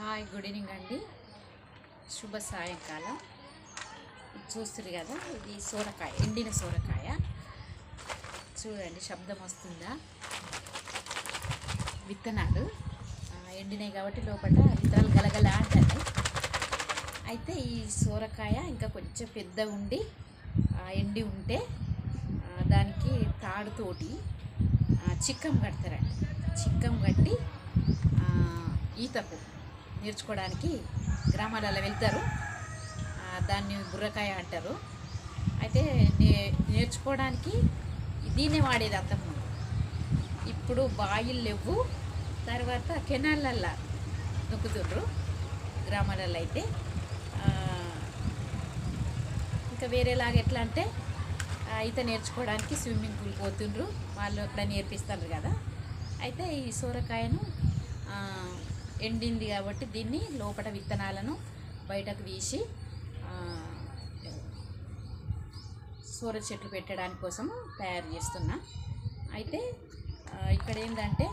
Hi good evening అండి. శుభ సాయంకాలం. చూస్తారు కదా, ఇది సోరకాయ, ఎండిన సోరకాయ. చూడండి, శబ్దం వస్తుందా? విత్తనాలు ఎండినాయి కాబట్టి లోపల విత్తనాలు గలగల అంటాయి. అయితే ఈ సోరకాయ ఇంకా కొంచెం పెద్ద ఉండి ఎండి ఉంటే దానికి తాడుతోటి చిక్కం కడతారండి. చిక్కం కట్టి ఈతకు నేర్చుకోవడానికి గ్రామాలలో వెళ్తారు. దాన్ని బుర్రకాయ అంటారు. అయితే నేర్చుకోవడానికి దీన్నే వాడేది అంతకుముందు. ఇప్పుడు బాయిలు లేవు, తర్వాత కెనాళ్ళల్లో నొక్కుతుండ్రు గ్రామాలలో. అయితే ఇంకా వేరేలాగా ఎట్లా అంటే ఈత నేర్చుకోవడానికి స్విమ్మింగ్ పూల్ పోతుండ్రు, వాళ్ళు అక్కడ నేర్పిస్తారు కదా. అయితే ఈ సోరకాయను ఎండింది కాబట్టి దీన్ని లోపల విత్తనాలను బయటకు తీసి సోర చెట్లు పెట్టడానికి కోసం తయారు చేస్తున్నా. అయితే ఇక్కడ ఏంటంటే